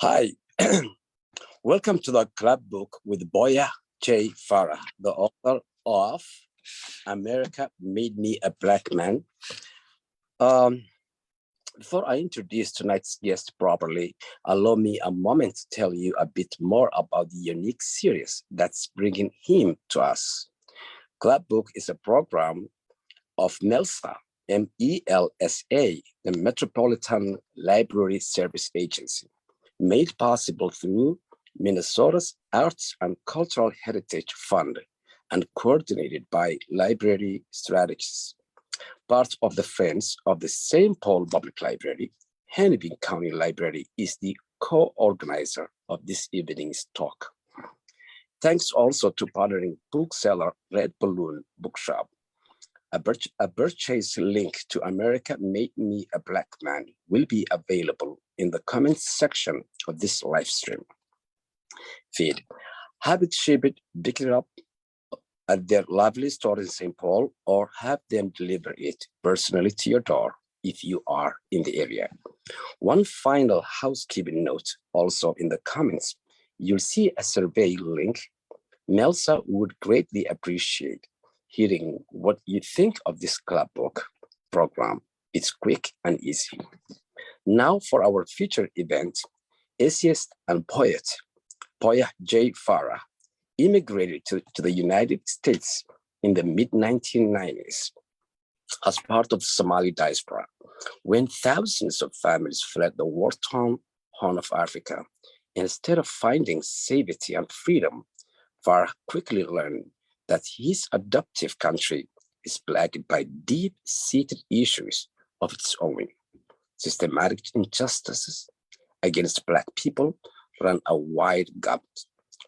Hi, welcome to the club book with Boyah J. Farah, the author of America Made Me a Black Man. Before I introduce tonight's guest properly, allow me a moment to tell you a bit more about the unique series that's bringing him to us. Club Book is a program of MELSA, MELSA, the Metropolitan Library Service Agency, made possible through Minnesota's Arts and Cultural Heritage Fund and coordinated by Library Strategies. Part of the Friends of the St. Paul Public Library, Hennepin County Library is the co-organizer of this evening's talk. Thanks also to partnering bookseller Red Balloon Bookshop. A purchase link to America Made Me a Black Man will be available in the comments section of this live stream feed. Have it shipped, pick it up at their lovely store in St. Paul, or have them deliver it personally to your door if you are in the area. One final housekeeping note also in the comments, you'll see a survey link. Melsa would greatly appreciate hearing what you think of this club book program. It's quick and easy. Now for our featured event, essayist and poet, Boyah J. Farah, immigrated to the United States in the mid-1990s as part of the Somali diaspora, when thousands of families fled the war-torn Horn of Africa. Instead of finding safety and freedom, Farah quickly learned that his adoptive country is plagued by deep-seated issues of its own. Systematic injustices against Black people run a wide gamut,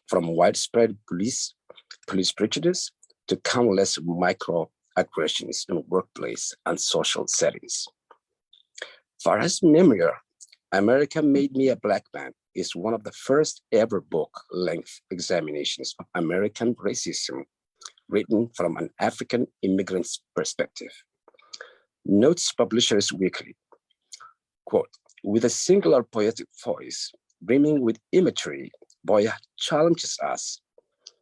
from widespread police prejudice to countless microaggressions in workplace and social settings. Farah's memoir, America Made Me a Black Man, is one of the first ever book-length examinations of American racism written from an African immigrant's perspective. Notes Publishers Weekly, quote, with a singular poetic voice, brimming with imagery, Boyah challenges us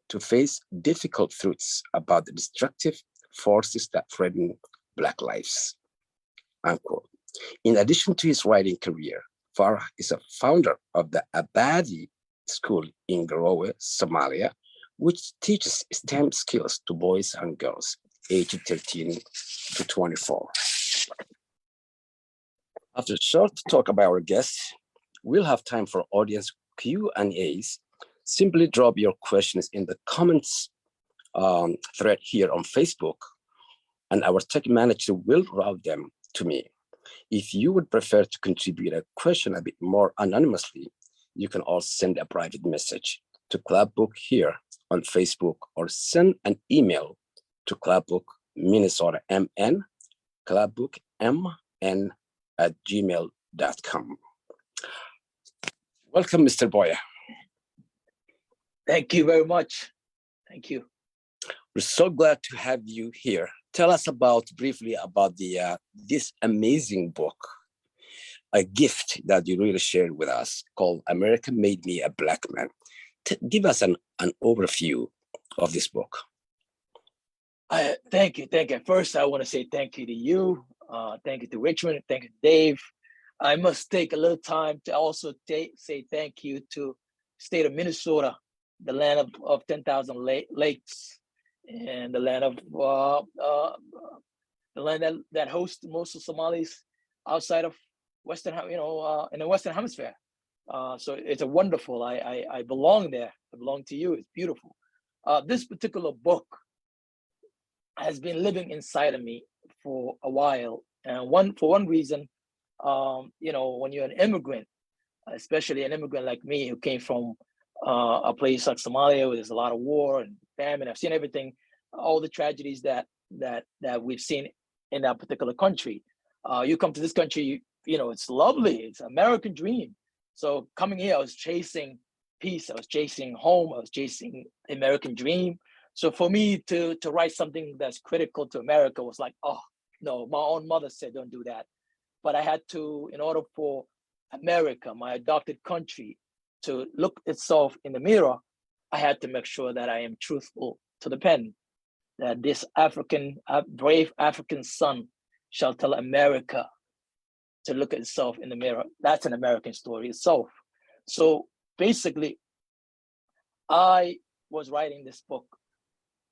to face difficult truths about the destructive forces that threaten Black lives, unquote. In addition to his writing career, Farah is a founder of the Abadi School in Garowe, Somalia, which teaches STEM skills to boys and girls aged 13 to 24. After a short talk about our guests, we'll have time for audience Q&As. Simply drop your questions in the comments thread here on Facebook, and our tech manager will route them to me. If you would prefer to contribute a question a bit more anonymously, you can also send a private message to Club Book here on Facebook, or send an email to Clubbook Minnesota MN, clubbookmn@gmail.com. Welcome, Mr. Boyah. Thank you very much. Thank you. We're so glad to have you here. Tell us briefly about this amazing book, a gift that you really shared with us called America Made Me a Black Man. Give us an overview of this book. Thank you. First, I want to say thank you to you. Thank you to Richmond. Thank you to Dave. I must take a little time to also say thank you to state of Minnesota, the land of 10,000 lakes, and the land of the land that hosts most of Somalis outside of Western, in the Western Hemisphere. So it's a wonderful. I belong there. I belong to you. It's beautiful. This particular book has been living inside of me for a while, and for one reason, when you're an immigrant, especially an immigrant like me who came from a place like Somalia, where there's a lot of war and famine. I've seen everything, all the tragedies that we've seen in that particular country. You come to this country, it's lovely. It's an American dream. So coming here, I was chasing peace. I was chasing home. I was chasing the American dream. So for me to write something that's critical to America was like, oh no, my own mother said don't do that. But I had to, in order for America, my adopted country, to look itself in the mirror, I had to make sure that I am truthful to the pen, that this African, brave African son shall tell America to look at itself in the mirror. That's an American story itself. So basically, I was writing this book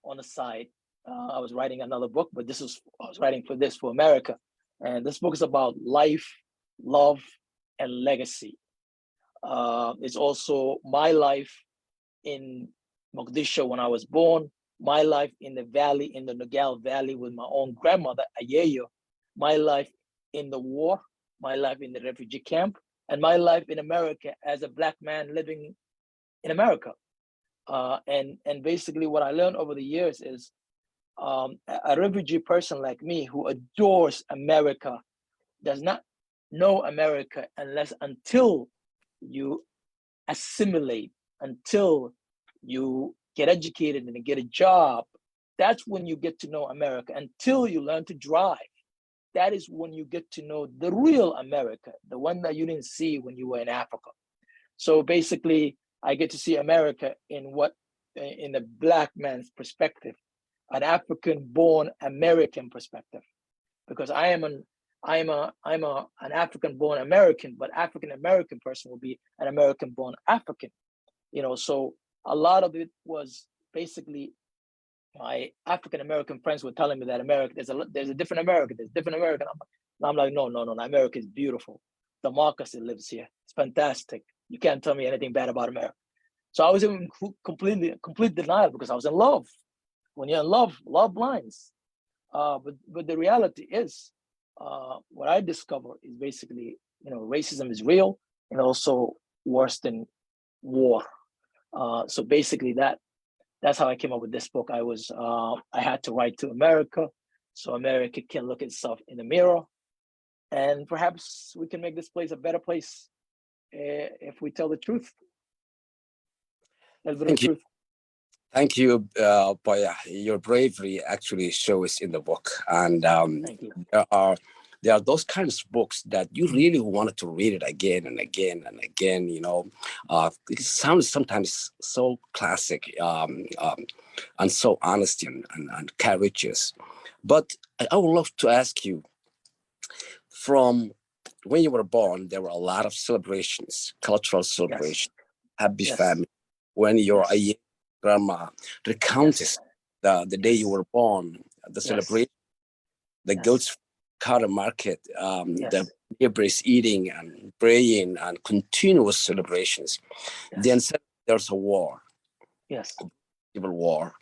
on the side. I was writing another book, but I was writing for this for America. And this book is about life, love, and legacy. It's also my life in Mogadishu when I was born, my life in the valley, in the Nagal Valley with my own grandmother, Ayeyo, my life in the war, my life in the refugee camp, and my life in America as a Black man living in America. And basically what I learned over the years is a refugee person like me who adores America does not know America until you assimilate, until you get educated and get a job. That's when you get to know America. Until you learn to drive, that is when you get to know the real America, the one that you didn't see when you were in Africa. So basically, I get to see America in the Black man's perspective, an African-born American perspective, because I'm an African-born American, but African-American person will be an American-born African. So a lot of it was basically my African-American friends were telling me that America, there's a different America, there's different America. I'm like, no, America is beautiful. Democracy lives here. It's fantastic. You can't tell me anything bad about America. So I was in complete denial because I was in love. When you're in love blinds. But the reality is, what I discover is basically, racism is real and also worse than war. So basically that's how I came up with this book. I had to write to America so America can look itself in the mirror, and perhaps we can make this place a better place if we tell the truth. A little bit of truth. Thank you, Boyah. Your bravery actually shows in the book, and Thank you. There are those kinds of books that you really wanted to read it again and again and again. It sounds sometimes so classic and so honest and courageous. But I would love to ask you, from when you were born, there were a lot of celebrations, cultural celebrations, happy family. When you're a young grandma recounts the day you were born, the celebration, the goats carter market, the neighbors eating and praying and continuous celebrations. Then there's a war. Civil war.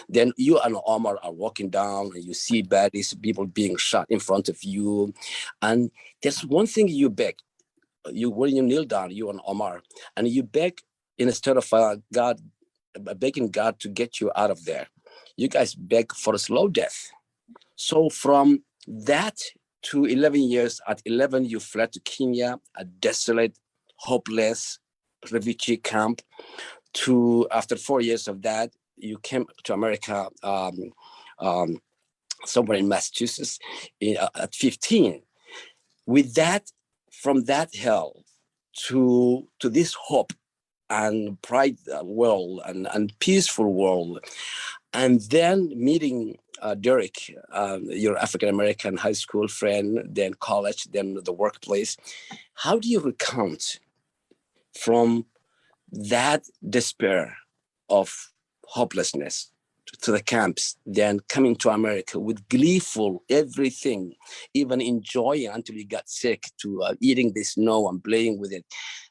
Then you and Omar are walking down and you see bodies, people being shot in front of you. And there's one thing you beg. When you kneel down, you and Omar, and you beg, instead of begging God to get you out of there, you guys beg for a slow death. So from that to 11 years, at 11, you fled to Kenya, a desolate, hopeless refugee camp. After 4 years of that, you came to America, somewhere in Massachusetts, at 15. With that, from that hell to this hope and bright world and peaceful world, and then meeting Derek, your African-American high school friend, then college, then the workplace. How do you recount from that despair of hopelessness to the camps, then coming to America with gleeful everything, even enjoying until you got sick, to eating the snow and playing with it?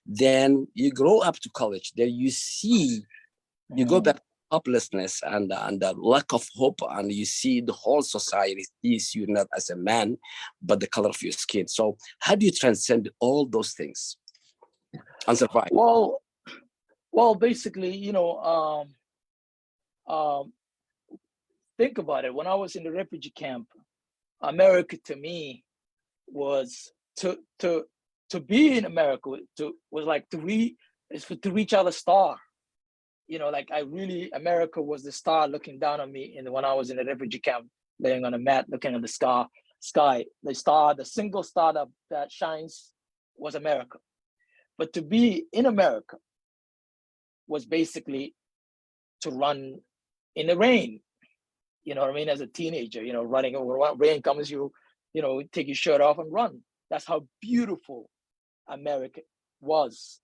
Then you grow up to college, then you see, you go back to hopelessness and the lack of hope, and you see the whole society sees you not as a man, but the color of your skin. So how do you transcend all those things and survive? Well, basically, think about it. When I was in the refugee camp, America to me was to be in America was like to reach out a star. America was the star looking down on me. And when I was in the refugee camp, laying on a mat, looking at the sky, the single star that shines was America. But to be in America was basically to run in the rain. You know what I mean? As a teenager, you know, running when rain comes, you know, take your shirt off and run. That's how beautiful America was.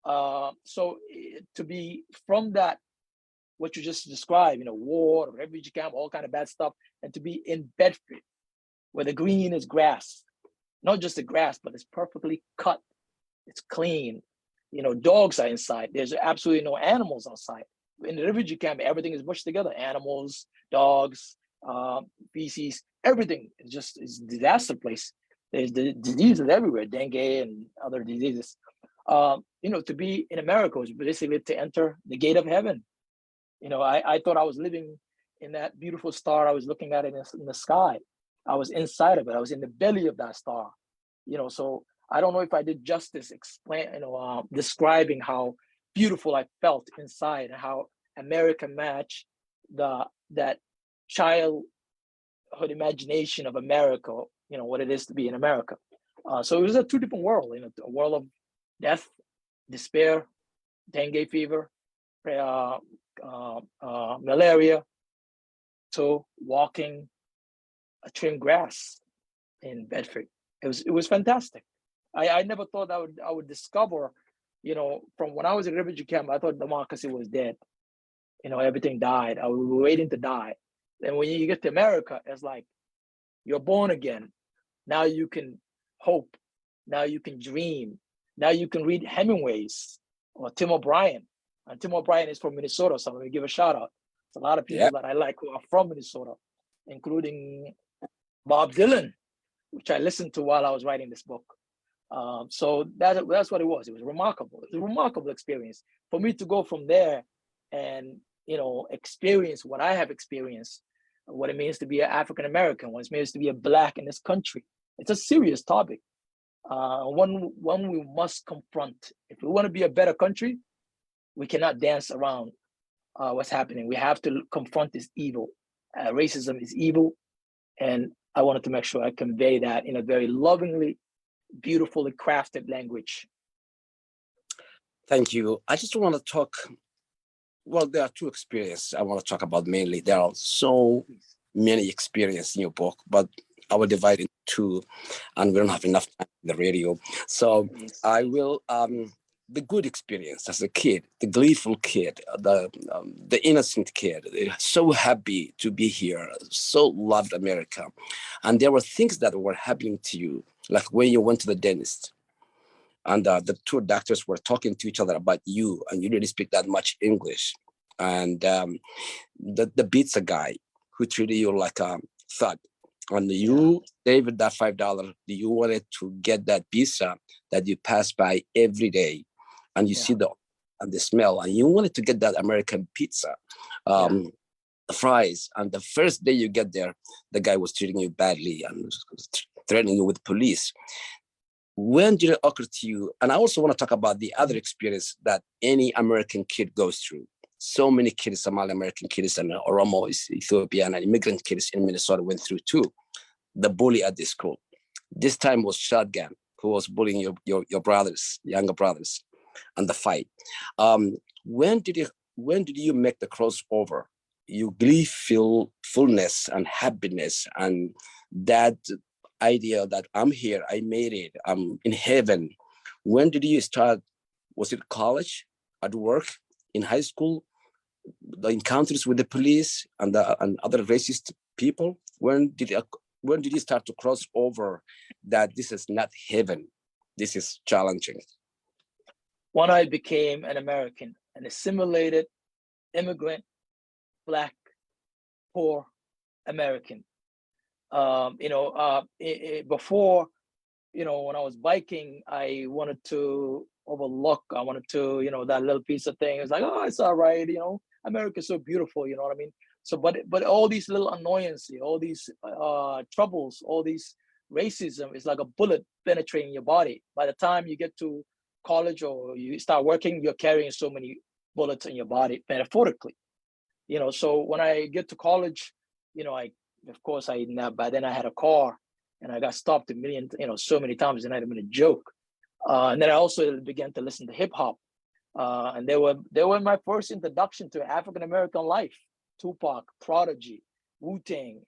So to be from that, what you just described, you know, war, refugee camp, all kind of bad stuff, and to be in Bedford, where the green is grass, not just the grass, but it's perfectly cut, it's clean. You know, dogs are inside. There's absolutely no animals outside. In the refugee camp, everything is mushed together: animals, dogs, feces, everything. It's a disaster place. There's the diseases everywhere, dengue and other diseases. You know, to be in America was basically to enter the gate of heaven. You know, I thought I was living in that beautiful star. I was looking at it in the sky. I was inside of it. I was in the belly of that star. You know, so I don't know if I did justice describing how beautiful I felt inside and how America matched that childhood imagination of America. You know what it is to be in America. So it was a two different world. You know, a world of death, despair, dengue fever, malaria, to walking a trimmed grass in Bedford. It was fantastic. I never thought I would discover, you know, from when I was in refugee camp, I thought democracy was dead. You know, everything died. I was waiting to die. And when you get to America, it's like you're born again. Now you can hope. Now you can dream. Now you can read Hemingway's or Tim O'Brien. And Tim O'Brien is from Minnesota, so I'm going to give a shout out. There's a lot of people that I like who are from Minnesota, including Bob Dylan, which I listened to while I was writing this book. So that's what it was. It was remarkable. It was a remarkable experience for me to go from there and, you know, experience what I have experienced, what it means to be an African American, what it means to be a Black in this country. It's a serious topic, one we must confront. If we want to be a better country, we cannot dance around what's happening. We have to confront this evil. Racism is evil, and I wanted to make sure I convey that in a very lovingly, beautifully crafted language. Thank you. I just want to talk. Well, there are two experiences I want to talk about mainly. There are so many experiences in your book, but I will divide it into two, and we don't have enough time in the radio. So I will. The good experience as a kid, the gleeful kid, the innocent kid, so happy to be here, so loved America. And there were things that were happening to you, like when you went to the dentist and the two doctors were talking to each other about you, and you didn't speak that much English. And the pizza guy who treated you like a thug, and you saved that $5, you wanted to get that pizza that you pass by every day, and you see the smell, and you wanted to get that American pizza, fries. And the first day you get there, the guy was treating you badly and threatening you with police. When did it occur to you? And I also want to talk about the other experience that any American kid goes through. So many kids, Somali American kids and Oromo, Ethiopian, and immigrant kids in Minnesota went through too. The bully at the school. This time was Shotgun, who was bullying your brothers, younger brothers, and the fight. When did you make the crossover? You gleeful fullness and happiness and that idea that I'm here, I made it, I'm in heaven. When did you start? Was it college, at work, in high school, the encounters with the police and other racist people? When did you start to cross over that this is not heaven, this is challenging? When I became an American, an assimilated immigrant, Black, poor American. Before, when I was biking, I wanted to overlook, that little piece of thing. It's like, oh, it's all right, America's so beautiful, you know what I mean? So, but all these little annoyances, all these troubles, all these racism is like a bullet penetrating your body. By the time you get to college or you start working, you're carrying so many bullets in your body, metaphorically. So when I get to college, by then I had a car and I got stopped so many times, and I had been a joke. And then I also began to listen to hip hop. And they were my first introduction to African American life. Tupac, Prodigy, Wu-Tang,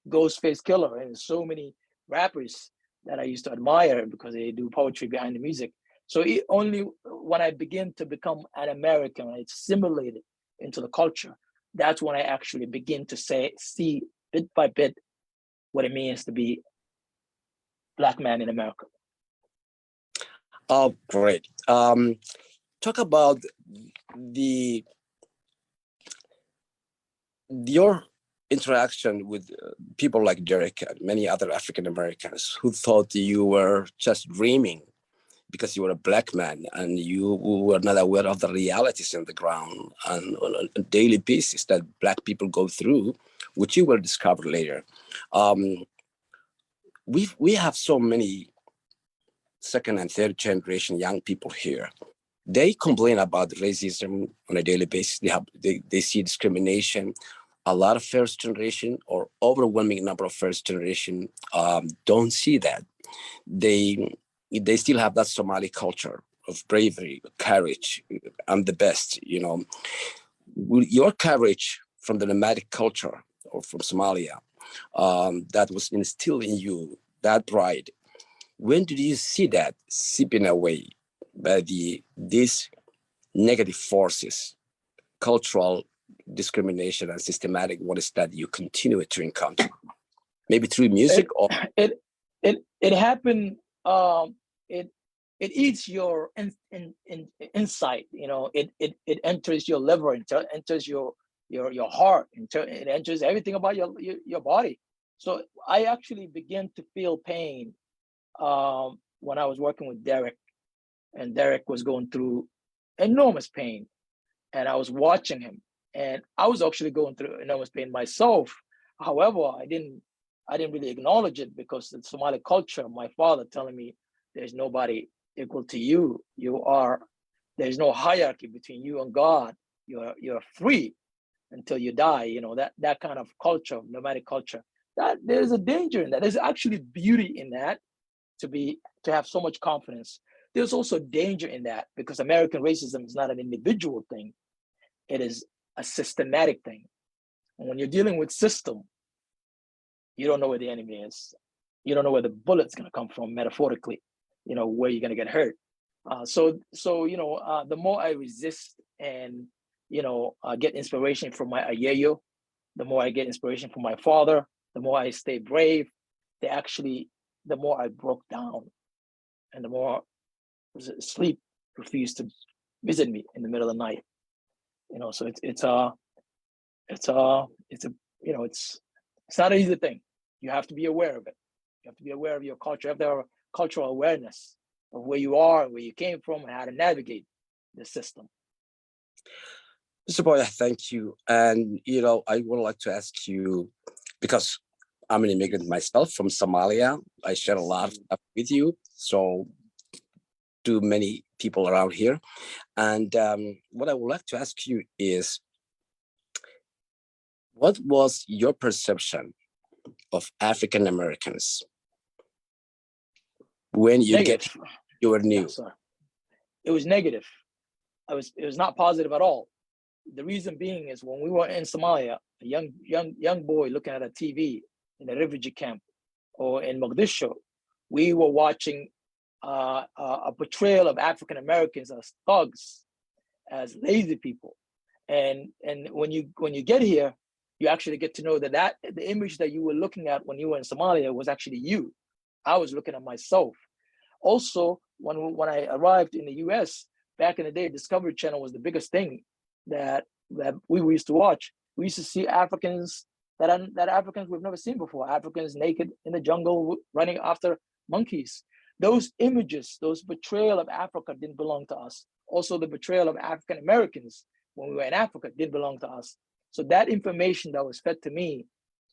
Ghostface Killer, and so many rappers that I used to admire because they do poetry behind the music. So it only when I begin to become an American, I assimilated into the culture, that's when I actually begin to see bit by bit what it means to be Black man in America. Oh, great. Talk about your interaction with people like Derek and many other African Americans who thought you were just dreaming because you were a Black man and you were not aware of the realities on the ground and on a daily basis that Black people go through, which you will discover later. We have so many second and third generation young people here. They complain about racism on a daily basis. They see discrimination. A lot of first generation or overwhelming number of first generation don't see that. They still have that Somali culture of bravery, courage. I'm the best, Your courage from the nomadic culture or from Somalia that was instilled in you, that pride. When did you see that seeping away by these negative forces, cultural discrimination and systematic ones that you continue to encounter? Maybe through music or it happened. It eats your insight. It enters your liver, enters your heart, it enters everything about your body. So I actually began to feel pain when I was working with Derek, and Derek was going through enormous pain, and I was watching him, and I was actually going through enormous pain myself. However, I didn't really acknowledge it because the Somali culture, my father telling me there's nobody equal to you. There's no hierarchy between you and God. You're free until you die. That kind of culture, nomadic culture, that there's a danger in that. There's actually beauty in that, to have so much confidence. There's also danger in that because American racism is not an individual thing. It is a systematic thing. And when you're dealing with system, you don't know where the enemy is. You don't know where the bullet's going to come from, metaphorically, where you're going to get hurt. So the more I resist and, get inspiration from my ayeyo, the more I get inspiration from my father, the more I stay brave, the more I broke down, and the more sleep refused to visit me in the middle of the night. So it's not an easy thing. You have to be aware of it. You have to be aware of your culture. You have to have a cultural awareness of where you are, where you came from, and how to navigate the system. Mr. Boyah, thank you. And, I would like to ask you, because I'm an immigrant myself from Somalia. I share a lot of stuff with you. So do many people around here. And what I would like to ask you is, what was your perception of African Americans when you were new? Yeah, sorry. It was negative. It was not positive at all. The reason being is when we were in Somalia, a young boy looking at a TV in a refugee camp or in Mogadishu, we were watching a portrayal of African Americans as thugs, as lazy people, and when you get here, you actually get to know that the image that you were looking at when you were in Somalia was actually you. I was looking at myself. Also, when I arrived in the U.S. back in the day, Discovery Channel was the biggest thing that we used to watch. We used to see Africans that Africans we've never seen before. Africans naked in the jungle running after monkeys. Those images, those betrayal of Africa didn't belong to us. Also, the betrayal of African Americans when we were in Africa didn't belong to us. So that information that was fed to me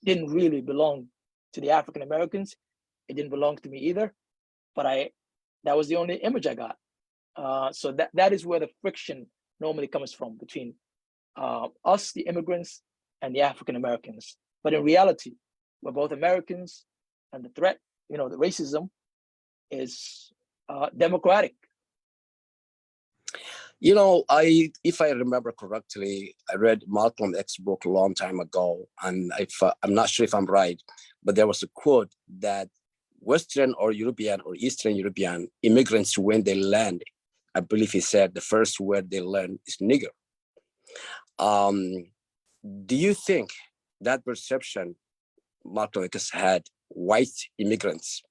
didn't really belong to the African Americans. It didn't belong to me either. But that was the only image I got. So that is where the friction normally comes from between us, the immigrants, and the African Americans. But in reality, we're both Americans, and the threat, the racism is democratic. You know, if I remember correctly, I read Malcolm X's book a long time ago, and I'm not sure if I'm right, but there was a quote that Western or European or Eastern European immigrants, when they land, I believe he said the first word they learn is nigger. Do you think that perception Malcolm X had white immigrants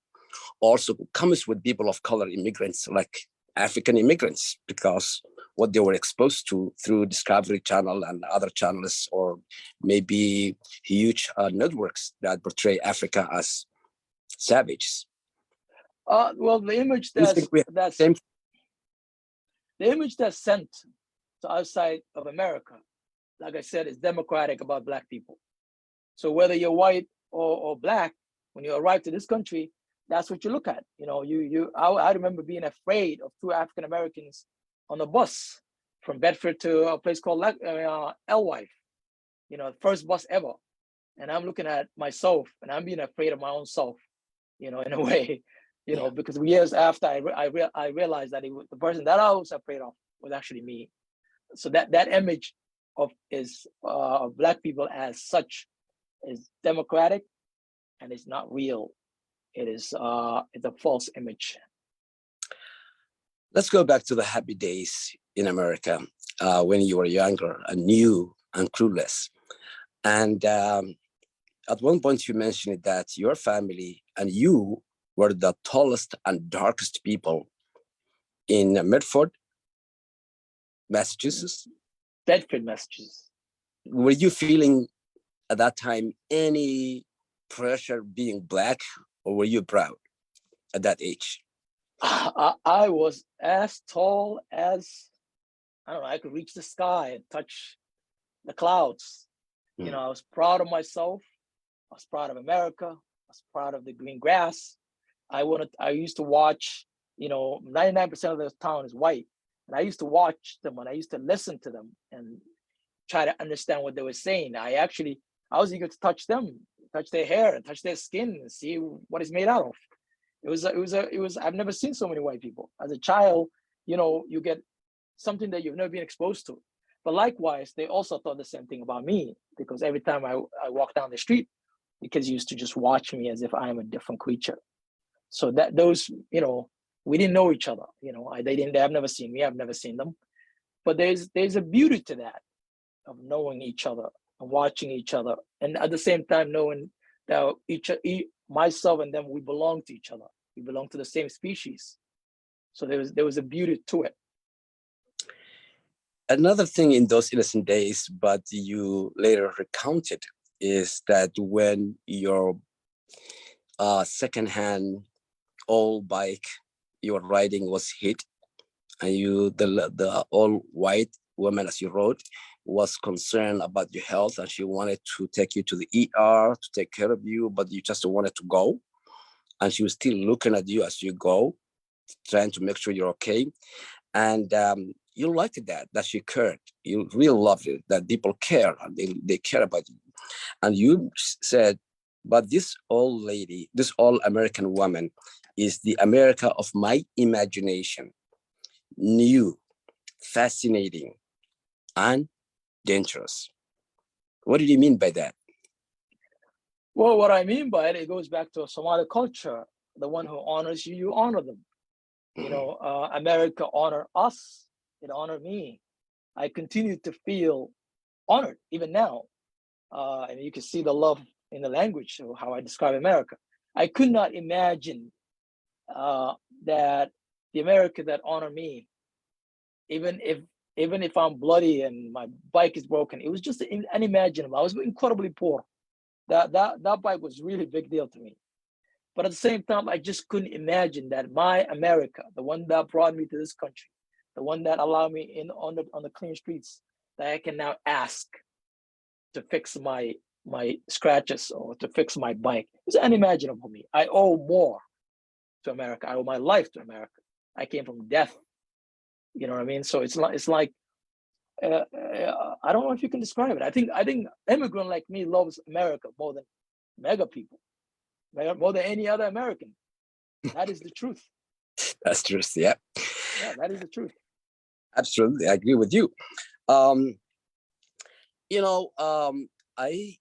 also comes with people of color immigrants like African immigrants, because what they were exposed to through Discovery Channel and other channels, or maybe huge networks that portray Africa as savages? Well, the image Do you think we have the same? the image that's sent to outside of America, like I said, is democratic about Black people. So whether you're white or Black, when you arrive to this country, that's what you look at. You know, I remember being afraid of two African Americans on a bus from Bedford to a place called Elwife, you know, first bus ever. And I'm looking at myself and I'm being afraid of my own self, you know, in a way, you know, because years after I realized that the person that I was afraid of was actually me. So that image of Black people as such is democratic, and it's not real. It's a false image. Let's go back to the happy days in America when you were younger and new and clueless. And at one point you mentioned that your family and you were the tallest and darkest people in Medford, Massachusetts. Bedford, Massachusetts. Were you feeling at that time any pressure being Black, or were you proud at that age? I was as tall as, I don't know, I could reach the sky and touch the clouds. You know, I was proud of myself. I was proud of America. I was proud of the green grass. I used to watch, you know, 99% of the town is white. And I used to watch them and I used to listen to them and try to understand what they were saying. I was eager to touch them, touch their hair and touch their skin and see what it's made out of. It was, I've never seen so many white people. As a child, you know, you get something that you've never been exposed to. But likewise, they also thought the same thing about me, because every time I walk down the street, the kids used to just watch me as if I am a different creature. So that those, you know, we didn't know each other. You know, they have never seen me. I've never seen them. But there's a beauty to that, of knowing each other and watching each other, and at the same time knowing that myself and them, we belong to each other. We belong to the same species. So there was a beauty to it. Another thing in those innocent days, but you later recounted, is that when your secondhand old bike you were riding was hit, and the old white woman, as you wrote, was concerned about your health, and she wanted to take you to the ER to take care of you, but you just wanted to go, and she was still looking at you as you go, trying to make sure you're okay. And you liked that she cared. You really loved it, that people care, and they care about you. And you said, but this old lady, this old American woman, is the America of my imagination, new, fascinating, and dangerous. What did you mean by that? Well, what I mean by it goes back to a Somali culture. The one who honors you, you honor them. You know, America honor us, it honored me. I continue to feel honored even now. And you can see the love in the language, of how I describe America. I could not imagine that the America that honor me, even if I'm bloody and my bike is broken, it was just unimaginable. I was incredibly poor. That bike was really big deal to me. But at the same time, I just couldn't imagine that my America, the one that brought me to this country, the one that allowed me on the clean streets, that I can now ask to fix my scratches or to fix my bike. It's unimaginable for me. I owe more to America. I owe my life to America. I came from death. You know what I mean? So it's like I don't know if you can describe it. I think immigrant like me loves America more than mega people, more than any other American. That is the truth. That's true. Yeah, Yeah, that is the truth. absolutely. I agree with you. Um, you know, I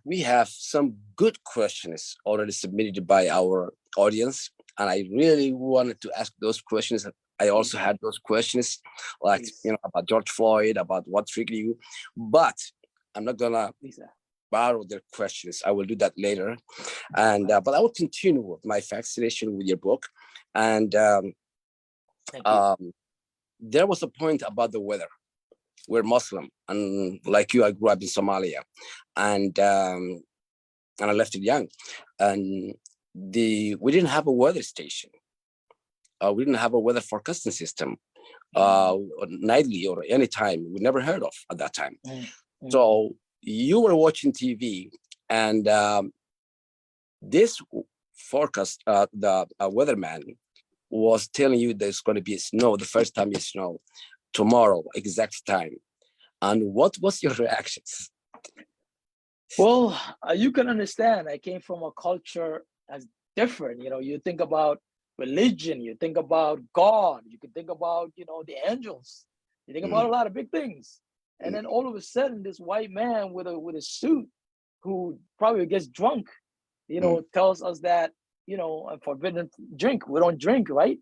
we have some good questions already submitted by our audience, and I really wanted to ask those questions. I also Please, had those questions, like please, about George Floyd, about what triggered you, but I'm not gonna please. borrow their questions. I will do that later, and Okay. but I will continue with my fascination with your book, and Thank you. um, there was a point about the weather. We're Muslim, and like you, I grew up in Somalia, and I left it young, and we didn't have a weather station. We didn't have a weather forecasting system, nightly or any time. We never heard of at that time. Mm, mm. So you were watching TV, and this forecast, the weatherman was telling you there's going to be snow the first time you snow tomorrow, exact time. And what was your reactions? Well, you can understand. I came from a culture that's different. You know, you think about religion, you think about God, you can think about, the angels. You think about a Mm, lot of big things. And mm, then all of a sudden, this white man with a suit who probably gets drunk, mm, tells us that, a forbidden drink. We don't drink, right?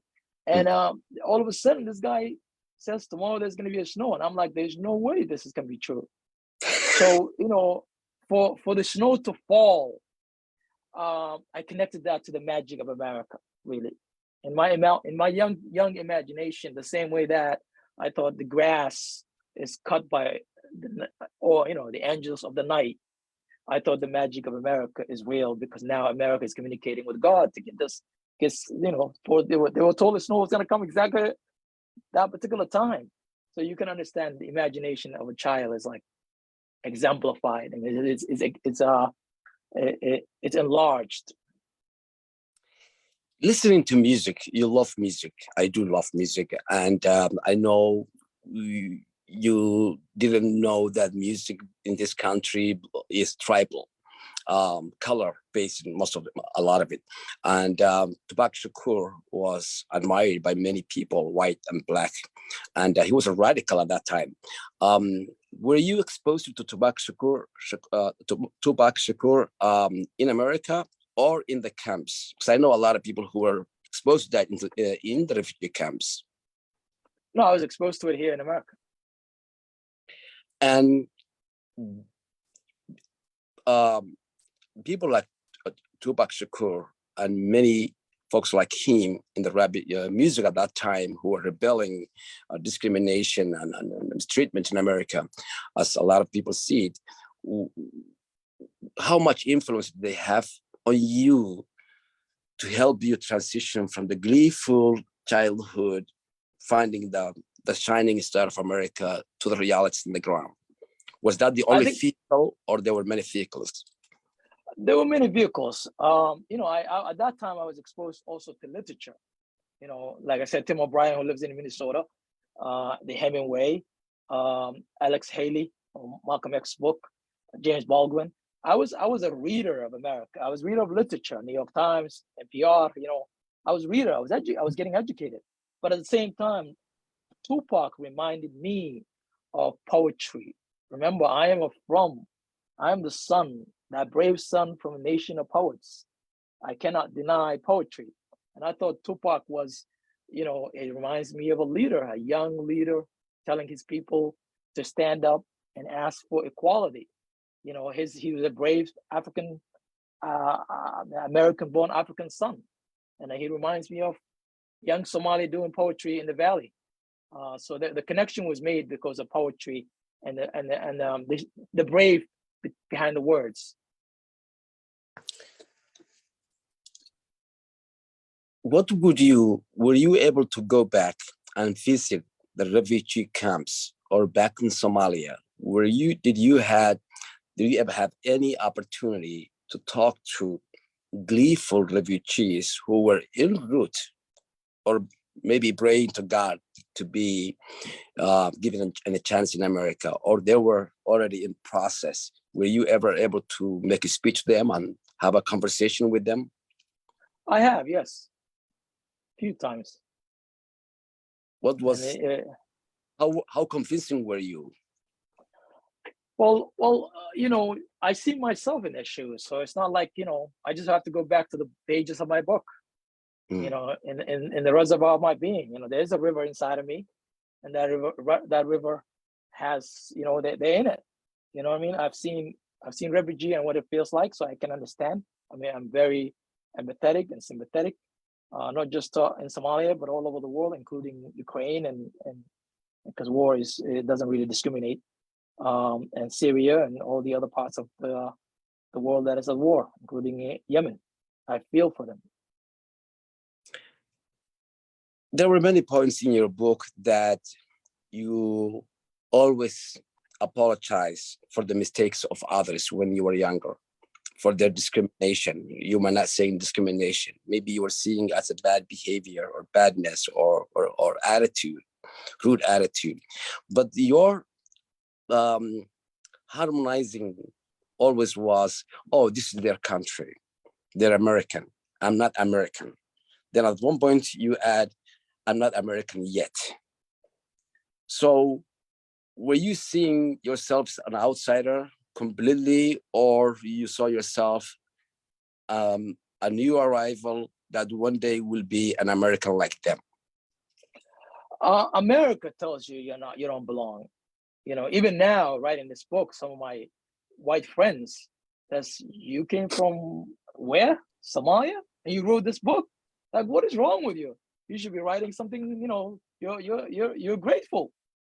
And mm. all of a sudden, this guy says tomorrow there's going to be a snow, and I'm like, there's no way this is going to be true. So, for the snow to fall, I connected that to the magic of America, really. In my young imagination, the same way that I thought the grass is cut by the angels of the night. I thought the magic of America is real because now America is communicating with God to get this. For they were told the snow was going to come exactly that particular time. So you can understand the imagination of a child is like exemplified, and it's enlarged. Listening to music, you love music. I do love music, and I know you didn't know that music in this country is tribal, color based in most of it, a lot of it. And Tupac Shakur was admired by many people, white and black, and he was a radical at that time. Were you exposed to Tupac Shakur in America or in the camps? Because I know a lot of people who were exposed to that in the refugee camps. No, I was exposed to it here in America. And um, people like Tupac Shakur and many folks like him in the rap music at that time who were rebelling discrimination and mistreatment in America, as a lot of people see it. How much influence do they have on you to help you transition from the gleeful childhood, finding the shining star of America, to the realities in the ground? Was that the I only think vehicle, or there were many vehicles? there were many vehicles. I at that time I was exposed also to literature. Like I said, Tim O'Brien, who lives in Minnesota, the Hemingway, Alex Haley, Malcolm X book, James Baldwin. I was a reader of America. I was a reader of literature, New York Times, NPR. I was a reader. I was getting educated, but at the same time, Tupac reminded me of poetry. Remember, I am the son, that brave son from a nation of poets. I cannot deny poetry. And I thought Tupac was, it reminds me of a leader, a young leader telling his people to stand up and ask for equality. He was a brave African, American-born African son. And he reminds me of young Somali doing poetry in the valley. So the connection was made because of poetry and the brave behind the words. Were you able to go back and visit the refugee camps or back in Somalia? Did you ever have any opportunity to talk to gleeful refugees who were en route, or maybe praying to God to be given a chance in America, or they were already in process? Were you ever able to make a speech to them and have a conversation with them? I have, yes, a few times. What And was how convincing were you? I see myself in their shoes, so it's not like I just have to go back to the pages of my book. Mm. In the reservoir of my being, there's a river inside of me, and that river has, they're in it. You know what I mean? I've seen refugee and what it feels like, so I can understand. I mean, I'm very empathetic and sympathetic, not just in Somalia, but all over the world, including Ukraine, and because war it doesn't really discriminate, and Syria and all the other parts of the world that is at war, including Yemen. I feel for them. There were many points in your book that you always apologize for the mistakes of others when you were younger, for their discrimination. You were not saying discrimination. Maybe you were seeing as a bad behavior or badness or attitude, rude attitude. But your harmonizing always was, oh, this is their country. They're American. I'm not American. Then at one point you add, I'm not American yet. So were you seeing yourself as an outsider completely, or you saw yourself a new arrival that one day will be an American like them? America tells you you don't belong. Even now, writing this book, some of my white friends, you came from where? Somalia? And you wrote this book? Like, what is wrong with you? You should be writing something, you're grateful.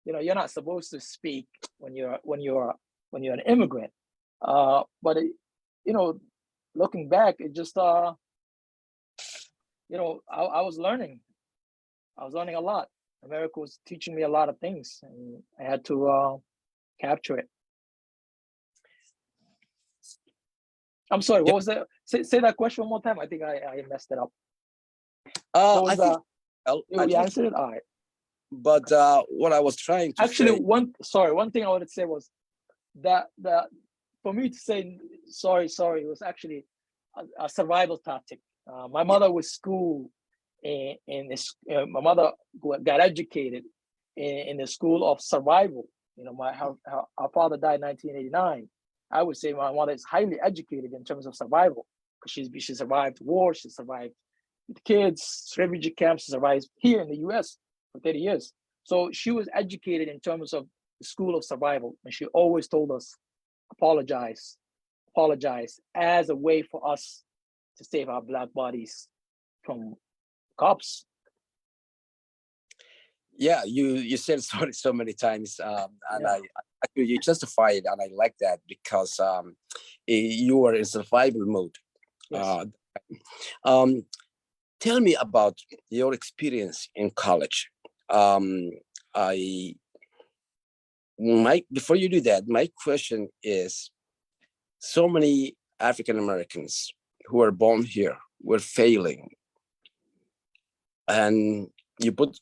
You're not supposed to speak when you're an immigrant. But looking back, it just I was learning. I was learning a lot. America was teaching me a lot of things, and I had to capture it. I'm sorry, what was that? Say that question one more time. I think I messed it up. I think you answered it? All right. But what I was trying to Actually, say... one thing I wanted to say was that for me to say sorry, it was actually a survival tactic. My mother was schooled in this. My mother got educated in the school of survival. Our father died in 1989. I would say my mother is highly educated in terms of survival, because she survived war, she survived with kids, refugee camps, she survived here in the U.S. for 30 years. So she was educated in terms of the school of survival, and she always told us, apologize as a way for us to save our Black bodies from cops. Yeah, you said sorry so many times, and Yeah. you justify it, and I like that, because you were in survival mode. Yes. Tell me about your experience in college. Before you do that, my question is: so many African Americans who were born here were failing, and you put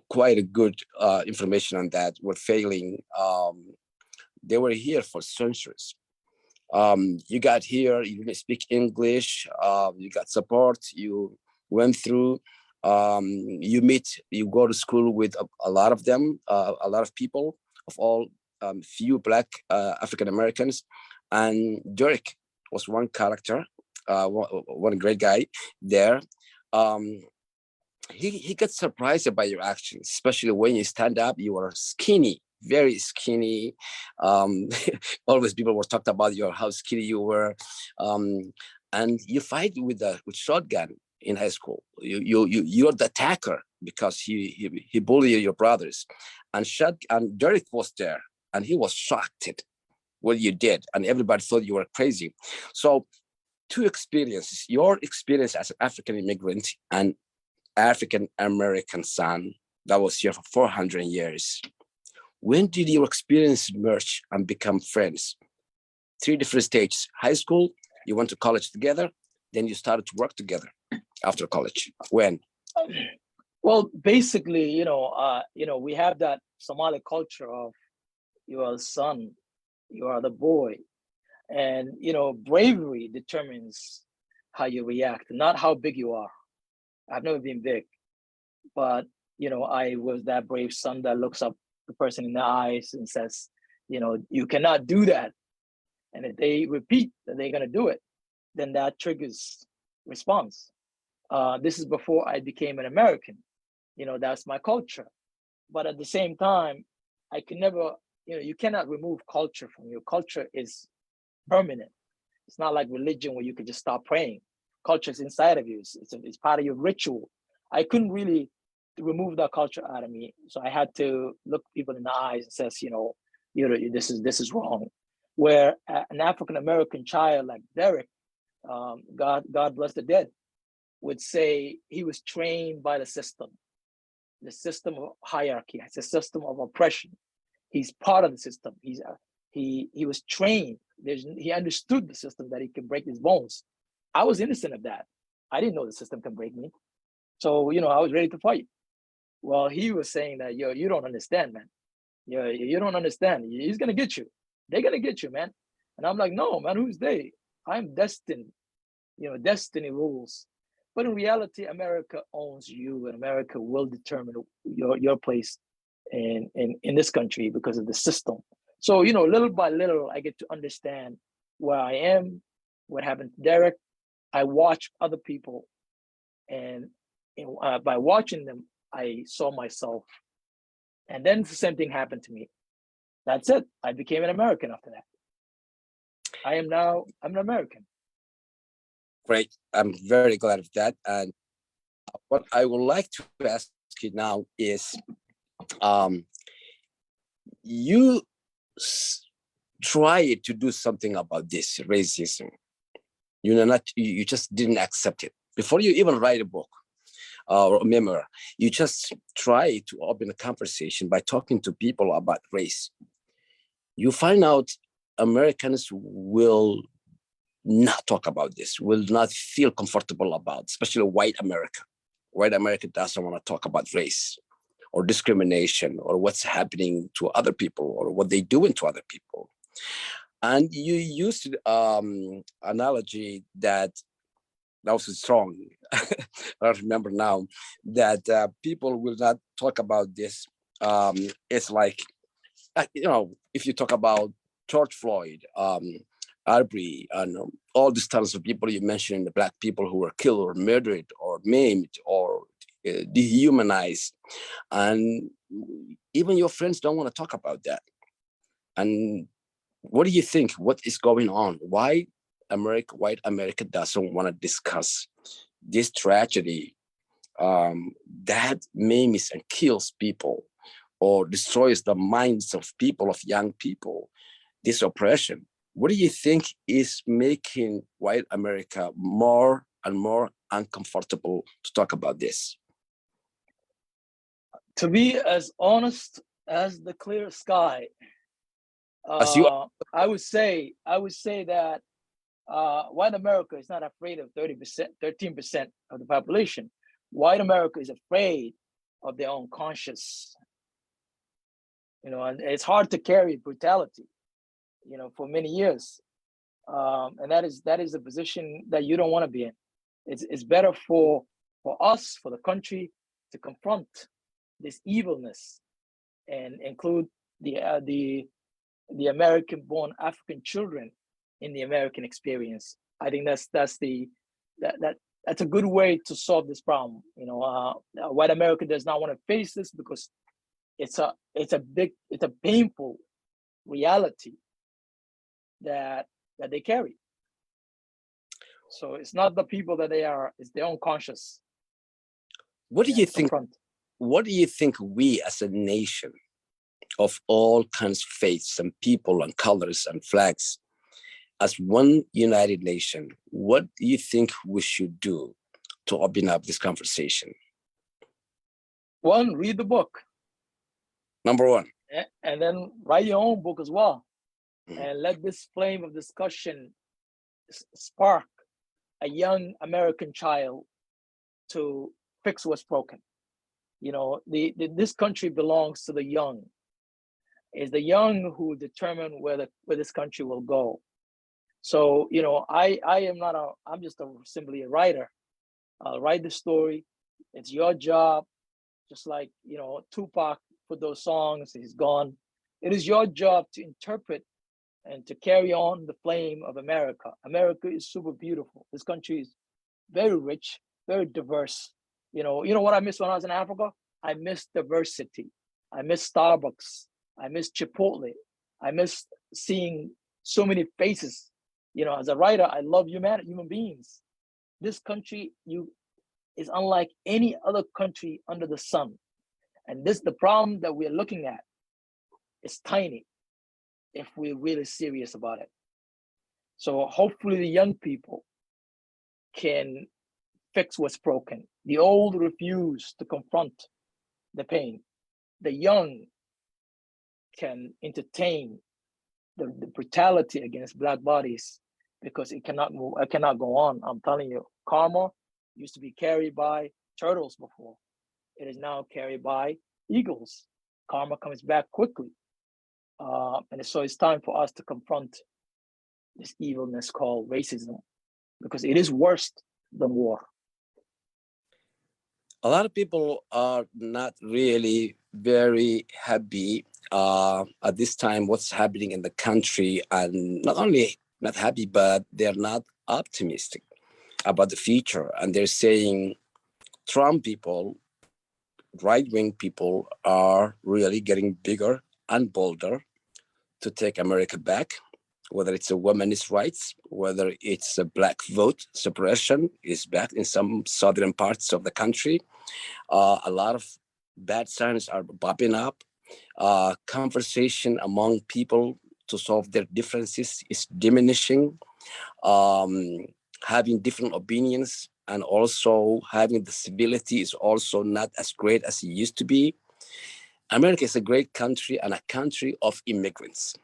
quite a good information on that. Were failing. They were here for centuries. You got here, you didn't speak English, you got support, you went through, you go to school with a lot of them, a lot of people of all, few Black African Americans. And Derek was one character, one great guy there. He got surprised by your actions, especially when you stand up. You are skinny, very skinny. Always people were talking about how skinny you were, and you fight with shotgun in high school. You're the attacker, because he bullied your brothers, and Derek was there, and he was shocked at what you did, and everybody thought you were crazy. So, two experiences: your experience as an African immigrant and African American son that was here for 400 years. When did your experience merge and become friends? Three different stages: high school, you went to college together, then you started to work together after college. When? Well, basically, we have that Somali culture of you are the son, you are the boy, and bravery determines how you react, not how big you are. I've never been big, but I was that brave son that looks up the person in the eyes and says, you cannot do that. And if they repeat that they're going to do it, then that triggers response. This is before I became an American. That's my culture. But at the same time, I can never, you cannot remove culture from you. Culture is permanent. It's not like religion where you can just stop praying. Culture is inside of you. It's part of your ritual. I couldn't really remove that culture out of me, so I had to look people in the eyes and says, this is wrong. Where an African American child like Derek, God bless the dead, would say he was trained by the system of hierarchy, it's a system of oppression. He's part of the system. He was trained. He understood the system that he can break his bones. I was innocent of that. I didn't know the system can break me. So, I was ready to fight. Well, he was saying that, you don't understand, man. You don't understand. He's going to get you. They're going to get you, man. And I'm like, no, man, who's they? I'm destined. Destiny rules. But in reality, America owns you, and America will determine your place in this country because of the system. So, little by little, I get to understand where I am, what happened to Derek. I watch other people, and by watching them, I saw myself. And then the same thing happened to me. That's it. I became an American after that. I'm an American. Great. I'm very glad of that. And what I would like to ask you now is, you try to do something about this racism. You just didn't accept it before you even write a book or a memoir. You just try to open a conversation by talking to people about race. You find out Americans will not talk about this, will not feel comfortable about, especially white America. White America doesn't want to talk about race or discrimination or what's happening to other people or what they doing to other people. And you used analogy that was strong. I remember now that people will not talk about this. It's like, if you talk about George Floyd, Arbery, and all these tons of people you mentioned, the Black people who were killed or murdered or maimed or dehumanized, and even your friends don't want to talk about that. And what do you think? What is going on? Why white America doesn't want to discuss this tragedy that maims and kills people or destroys the minds of people, of young people, this oppression? What do you think is making white America more and more uncomfortable to talk about this? To be as honest as the clear sky, As you I would say that white America is not afraid of 30%, 13% of the population. White America is afraid of their own conscience. And it's hard to carry brutality, for many years. And that is a position that you don't want to be in. It's better for us, for the country, to confront this evilness and include the American-born African children in the American experience. I think that's a good way to solve this problem. White America does not want to face this because it's a painful reality that they carry. So it's not the people that they are; it's their own conscience. What do you think? What do you think we as a nation of all kinds of faiths and people and colors and flags, as one united nation, what do you think we should do to open up this conversation? One, read the book. Number one. And then write your own book as well. Mm-hmm. And let this flame of discussion spark a young American child to fix what's broken. This country belongs to the young. It's the young who determine where this country will go. So, I'm just simply a writer. I'll write the story. It's your job just like, Tupac put those songs, he's gone. It is your job to interpret and to carry on the flame of America. America is super beautiful. This country is very rich, very diverse. You know what I miss when I was in Africa? I miss diversity. I miss Starbucks. I miss Chipotle. I miss seeing so many faces. As a writer, I love human beings. This country is unlike any other country under the sun. And the problem that we're looking at is tiny if we're really serious about it. So hopefully the young people can fix what's broken. The old refuse to confront the pain. The young can entertain the brutality against Black bodies because it cannot go on. I'm telling you, karma used to be carried by turtles before. It is now carried by eagles. Karma comes back quickly. And so it's time for us to confront this evilness called racism, because it is worse than war. A lot of people are not really very happy at this time what's happening in the country, and not only not happy, but they're not optimistic about the future. And they're saying Trump people, right-wing people, are really getting bigger and bolder to take America back, whether it's a women's rights, whether it's a Black vote suppression is back in some southern parts of the country. A lot of bad signs are popping up. Conversation among people to solve their differences is diminishing. Having different opinions and also having the civility is also not as great as it used to be. America is a great country and a country of immigrants,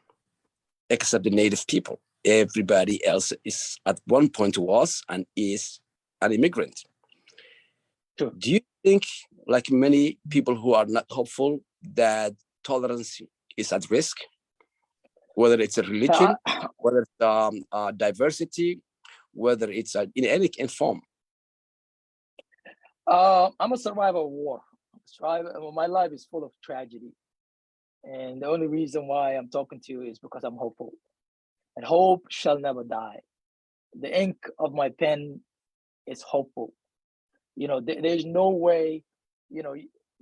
except the native people. Everybody else is at one point was and is an immigrant. Sure. Do you think, like many people who are not hopeful, that tolerance is at risk? Whether it's a religion, whether it's diversity, whether it's in any form. I'm a survivor of war. My life is full of tragedy. And the only reason why I'm talking to you is because I'm hopeful. And hope shall never die. The ink of my pen is hopeful. There's no way,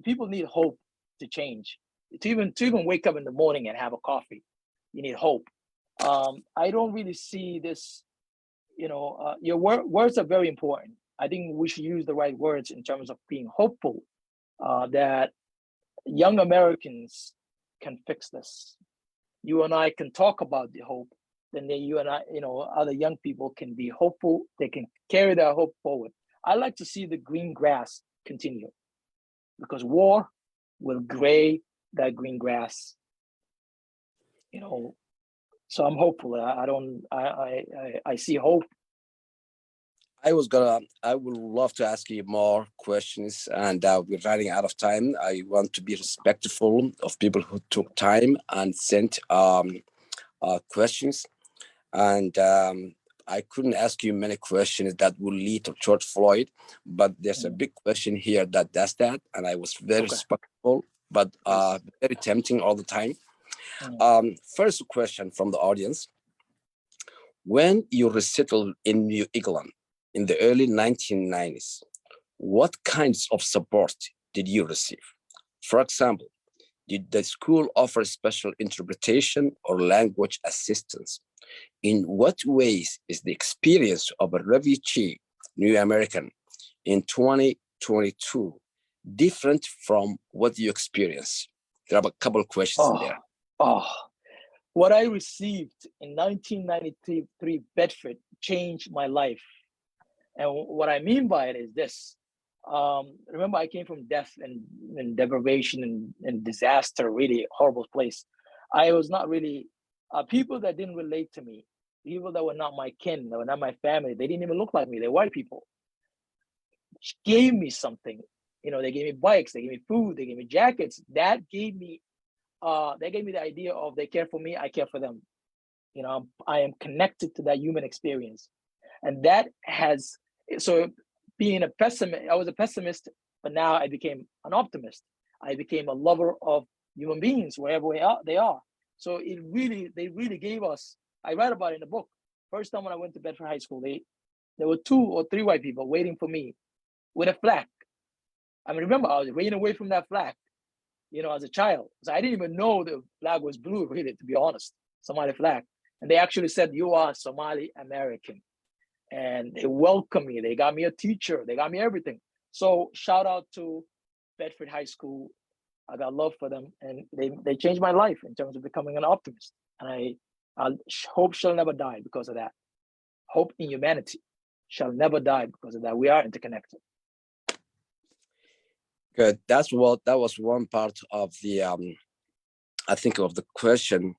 people need hope to change. To even wake up in the morning and have a coffee, you need hope. I don't really see this, your words are very important. I think we should use the right words in terms of being hopeful that young Americans can fix this. You and I can talk about the hope, then you and I, other young people can be hopeful. They can carry their hope forward. I like to see the green grass continue, because war will gray that green grass. So I'm hopeful. I see hope. I would love to ask you more questions, and we're running out of time. I want to be respectful of people who took time and sent questions. And I couldn't ask you many questions that will lead to George Floyd, but there's a big question here that does that. And I was very respectful, but very tempting all the time. First question from the audience. When you resettled in New England in the early 1990s, what kinds of support did you receive? For example, did the school offer special interpretation or language assistance? In what ways is the experience of a refugee New American in 2022 different from what you experienced? There are a couple of questions in there. What I received in 1993 Bedford changed my life. And what I mean by it is this. Remember, I came from death and deprivation and disaster, really horrible place. I was not really, people that didn't relate to me, people that were not my kin, that were not my family, they didn't even look like me, they're white people, gave me something. They gave me bikes, they gave me food, they gave me jackets. That gave me the idea of they care for me, I care for them. I am connected to that human experience. And that has, so being a pessimist, I was a pessimist but now I became an optimist. I became a lover of human beings wherever they are. So they really gave us. I write about it in the book. First time when I went to Bedford High School, there were 2 or 3 white people waiting for me with a flag. I mean, remember, I was running away from that flag, as a child. So I didn't even know the flag was blue, really, to be honest, Somali flag. And they actually said, "You are Somali American." And they welcomed me. They got me a teacher. They got me everything. So shout out to Bedford High School. I got love for them, and they changed my life in terms of becoming an optimist. And hope shall never die because of that. Hope in humanity shall never die because of that. We are interconnected. Good. That was one part of the I think of the question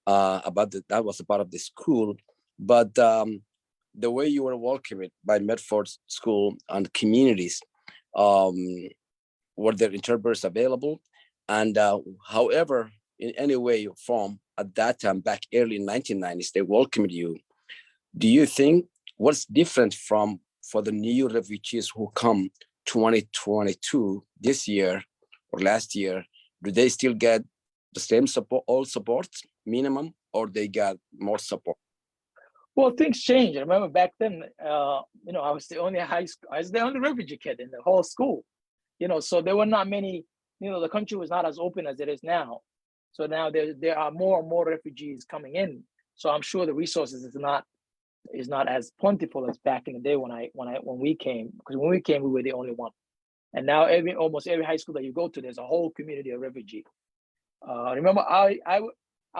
about that was a part of the school, but the way you were welcomed by Medford School and communities, were there interpreters available? And however, in any way or form, at that time, back early 1990s, they welcomed you. Do you think what's different for the new refugees who come 2022 this year or last year? Do they still get the same support, all support minimum, or they got more support? Well, things change. I remember back then, I was the only I was the only refugee kid in the whole school. So there were not many. The country was not as open as it is now. So now there are more and more refugees coming in. So I'm sure the resources is not as plentiful as back in the day when we came. Because when we came, we were the only one. And now almost every high school that you go to, there's a whole community of refugee. Remember, I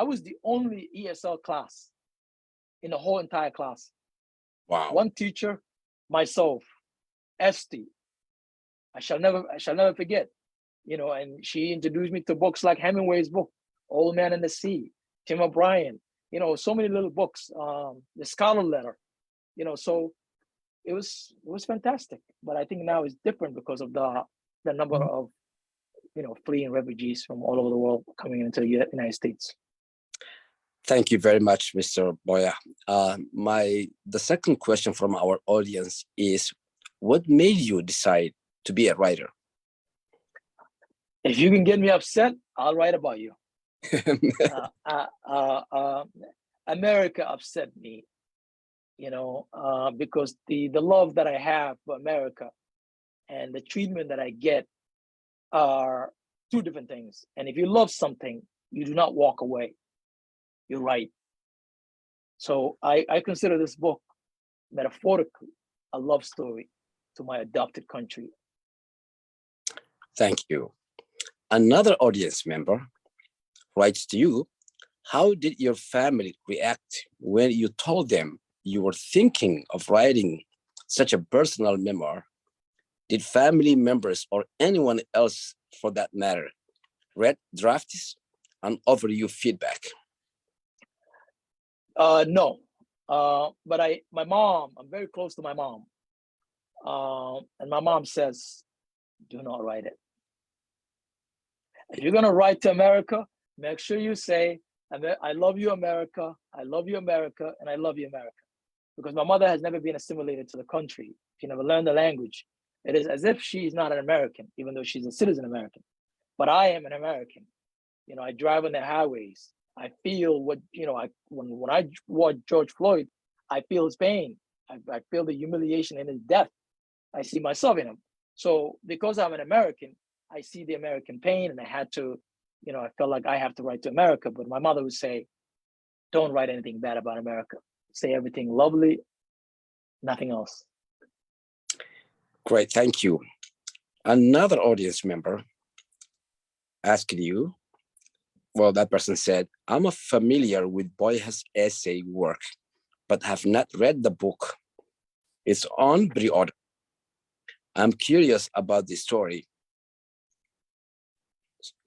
was the only ESL class in the whole entire class. Wow. One teacher, myself, Esty. I shall never forget. And she introduced me to books like Hemingway's book, Old Man and the Sea, Tim O'Brien, so many little books, The Scholar Letter, so it was fantastic. But I think now it's different because of the number of, fleeing refugees from all over the world coming into the United States. Thank you very much, Mr. Boyah. The second question from our audience is, what made you decide to be a writer? If you can get me upset, I'll write about you. America upset me, because the love that I have for America and the treatment that I get are 2 different things. And if you love something, you do not walk away. You're right. So I consider this book metaphorically a love story to my adopted country. Thank you. Another audience member writes to you, how did your family react when you told them you were thinking of writing such a personal memoir? Did family members or anyone else for that matter read drafts and offer you feedback? No, but my mom, I'm very close to my mom. And my mom says, do not write it. If you're gonna write to America, make sure you say, I love you, America, I love you, America, and I love you, America. Because my mother has never been assimilated to the country. She never learned the language. It is as if she's not an American, even though she's a citizen American. But I am an American. I drive on the highways. I feel what, when I watch George Floyd, I feel his pain. I feel the humiliation in his death. I see myself in him. So because I'm an American, I see the American pain, and I had to, I felt like I have to write to America. But my mother would say, don't write anything bad about America. Say everything lovely, nothing else. Great, thank you. Another audience member asked you, well, that person said, I'm familiar with Boyah's essay work, but have not read the book. It's on pre-order. I'm curious about the story.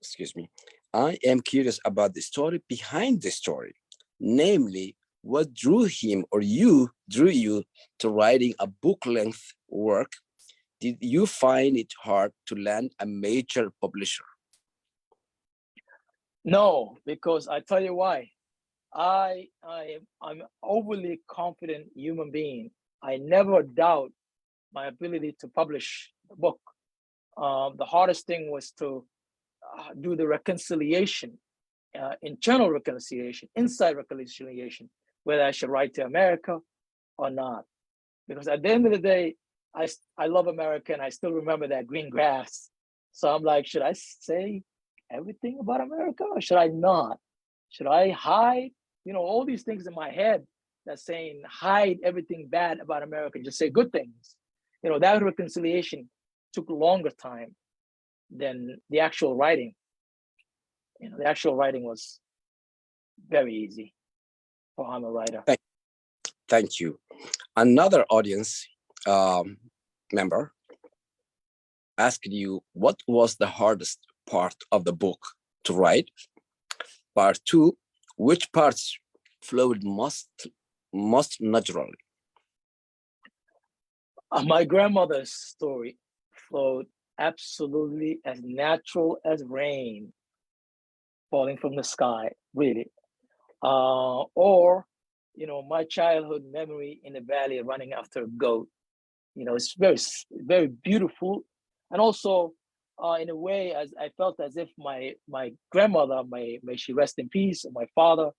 Excuse me. I am curious about the story behind the story. Namely, what drew him or drew you to writing a book-length work? Did you find it hard to land a major publisher? No, because I tell you why. I'm an overly confident human being. I never doubt my ability to publish a book. The hardest thing was to do the reconciliation, internal reconciliation, inside reconciliation, whether I should write to America or not. Because at the end of the day, I love America and I still remember that green grass. So I'm like, should I say everything about America or should I not? Should I hide? You know, all these things in my head that's saying hide everything bad about America, just say good things. You know, that reconciliation took longer time than the actual writing. You know, the actual writing was very easy for I'm a writer. Thank you. Another audience member asked you, what was the hardest part of the book to write? Part two, which parts flowed most naturally? My grandmother's story flowed absolutely as natural as rain falling from the sky, really. Or, you know, my childhood memory in the valley running after a goat. You know, it's very, very beautiful. And also, in a way, as I felt as if my grandmother, may she rest in peace, or my father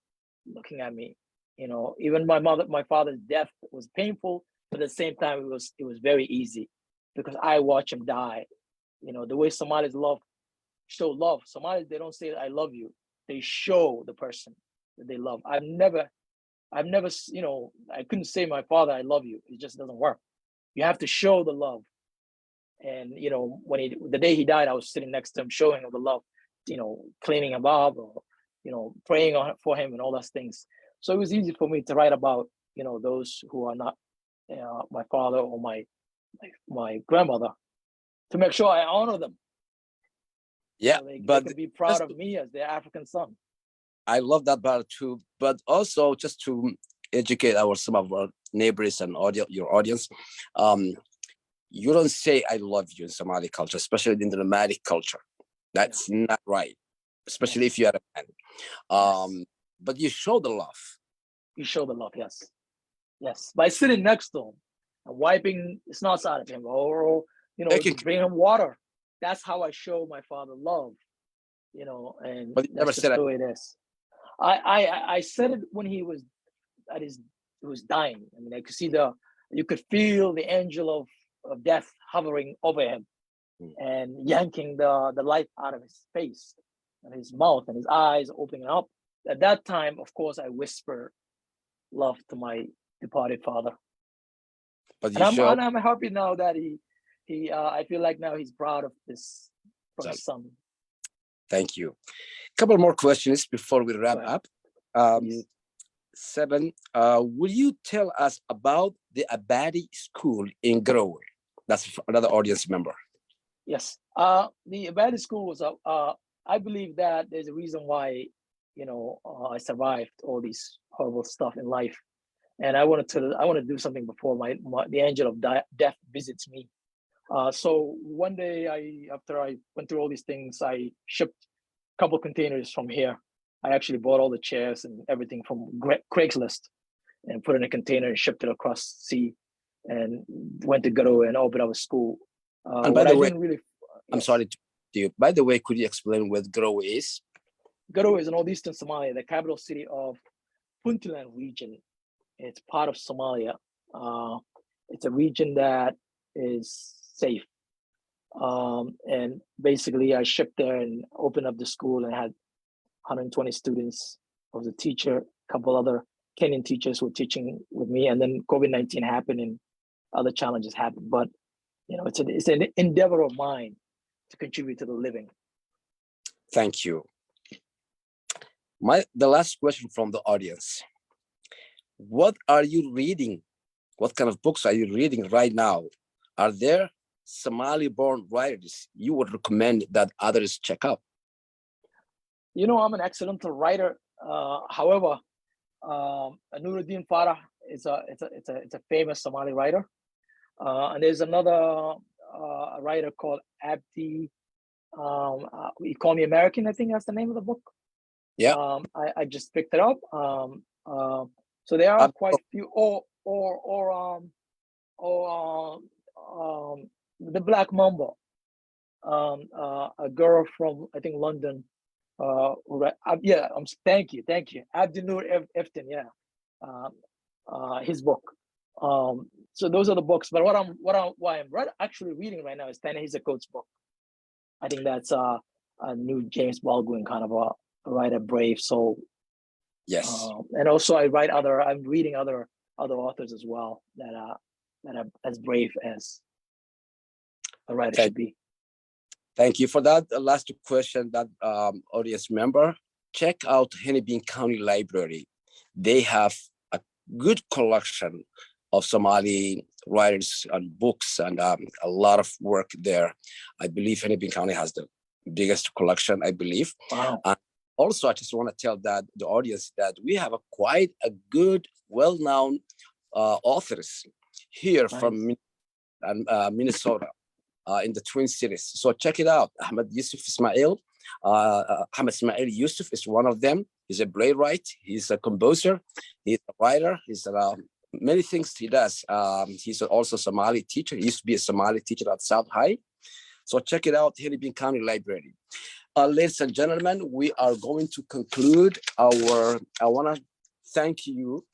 looking at me. You know, even my father's death was painful, but at the same time, it was very easy because I watched him die. You know, the way Somalis show love. Somalis, they don't say I love you. They show the person that they love. I've never, you know, I couldn't say my father, I love you. It just doesn't work. You have to show the love. And, you know, the day he died, I was sitting next to him, showing him the love, you know, cleaning him up or, you know, praying for him and all those things. So it was easy for me to write about, you know, those who are not my father or my grandmother, to make sure I honor them. Yeah, so they but can be proud of me as their African son. I love that part too. But also, just to educate some of our neighbors and your audience, you don't say "I love you" in Somali culture, especially in the nomadic culture. That's not right, especially if you are a man. But you show the love. You show the love, yes. By sitting next to him and wiping snots out of him, or you know, bring him water. That's how I show my father love. You know, and but that's just the way it is. I said it when he was dying. I mean, I could see you could feel the angel of death hovering over him and yanking the life out of his face and his mouth and his eyes opening up. At that time, of course, I whisper love to my departed father. But I'm happy now that I feel like now he's proud of this from his son. Thank you. A couple more questions before we wrap up. 7, will you tell us about the Abadi School in Garowe? That's another audience member. Yes. The Abadi School was, I believe that there's a reason why, you know, I survived all these horrible stuff in life. And I want to do something before the angel of death visits me. So one day, after I went through all these things, I shipped a couple containers from here. I actually bought all the chairs and everything from Craigslist and put it in a container and shipped it across sea and went to Garowe and opened up a school. And by the way, I'm sorry to you. By the way, could you explain what Garowe is? Garowe is northeastern Somalia, the capital city of Puntland region. It's part of Somalia. It's a region that is safe. And basically, I shipped there and opened up the school and had 120 students. I was a teacher, a couple other Kenyan teachers were teaching with me, and then COVID-19 happened and other challenges happened. But you know, it's an endeavor of mine to contribute to the living. Thank you. The last question from the audience. What are you reading? What kind of books are you reading right now? Are there Somali-born writers you would recommend that others check out? You know, I'm an excellent writer. However, Nuruddin Farah is a famous Somali writer, and there's another writer called Abdi. You Call Me American, I think that's the name of the book. Yeah. I just picked it up. So there are quite a few. Or the Black Mamba. a girl from, I think, London. Yeah, thank you. Abdinur Eftin, yeah. His book. So those are the books. But why I'm actually reading right now is Ta-Nehisi Coates' book. I think that's a new James Baldwin kind of a writer, brave soul. Yes. And also I'm reading other authors as well that are as brave as a writer should be. Thank you for that. Last question that audience member, check out Hennepin County Library. They have a good collection of Somali writers and books and a lot of work there. I believe Hennepin County has the biggest collection, I believe. Wow. Also, I just want to tell that the audience that we have quite a good, well-known authors here from Minnesota. In the Twin Cities. So check it out. Ahmed Ismail Yusuf is one of them. He's a playwright. He's a composer. He's a writer. He's many things he does. He's also a Somali teacher. He used to be a Somali teacher at South High. So check it out, Hennepin County Library. Ladies and gentlemen, we are going to conclude I want to thank you,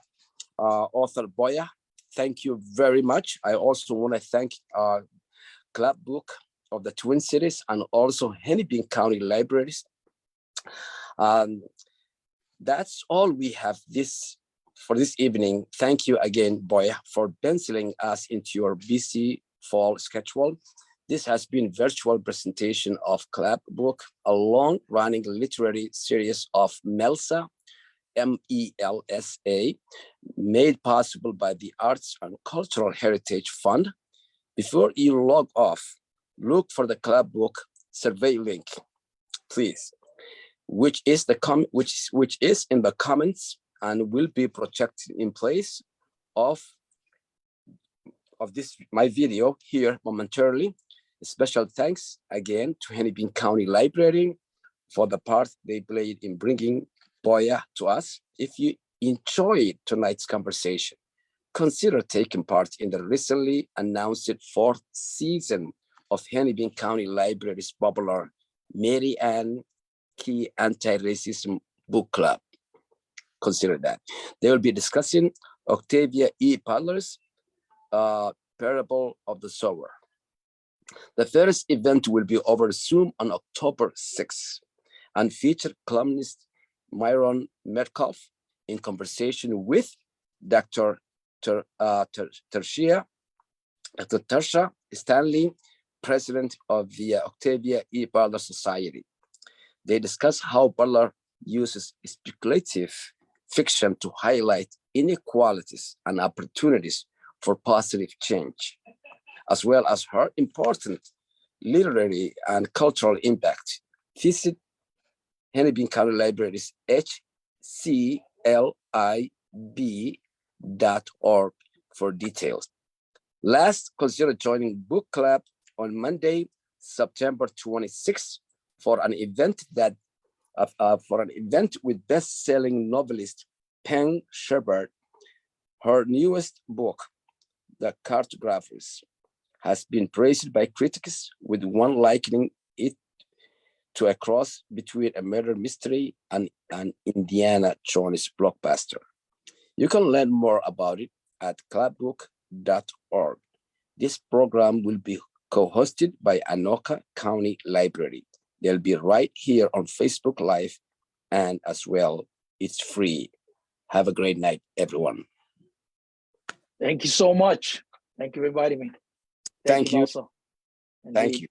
author Boyah. Thank you very much. I also want to thank Club Book of the Twin Cities and also Hennepin County Libraries. That's all we have for this evening. Thank you again, Boyah, for penciling us into your busy fall schedule. This has been virtual presentation of Club Book, a long-running literary series of MELSA, MELSA, made possible by the Arts and Cultural Heritage Fund. Before you log off, look for the Club Book survey link, please, which is in the comments and will be projected in place of this my video here momentarily. Special thanks again to Hennepin County Library for the part they played in bringing Boyah to us. If you enjoyed tonight's conversation, consider taking part in the recently announced 4th season of Hennepin County Library's popular Mary Ann Key Anti-Racism Book Club. Consider that. They will be discussing Octavia E. Butler's Parable of the Sower. The first event will be over Zoom on October 6th and feature columnist Myron Metcalf in conversation with Dr. Tertia Stanley, president of the Octavia E. Butler Society. They discuss how Butler uses speculative fiction to highlight inequalities and opportunities for positive change, as well as her important literary and cultural impact. Visit Hennepin County Library's HCLIB.org for details. Last, consider joining Book Club on Monday, September 26th for an event with best-selling novelist Peng Shepard. Her newest book, The Cartographers, has been praised by critics, with one likening it to a cross between a murder mystery and an Indiana Jones blockbuster. You can learn more about it at clubbook.org. This program will be co-hosted by Anoka County Library. They'll be right here on Facebook Live, and as well, it's free. Have a great night, everyone. Thank you so much. Thank you for inviting me. Thank you. Also. Thank you.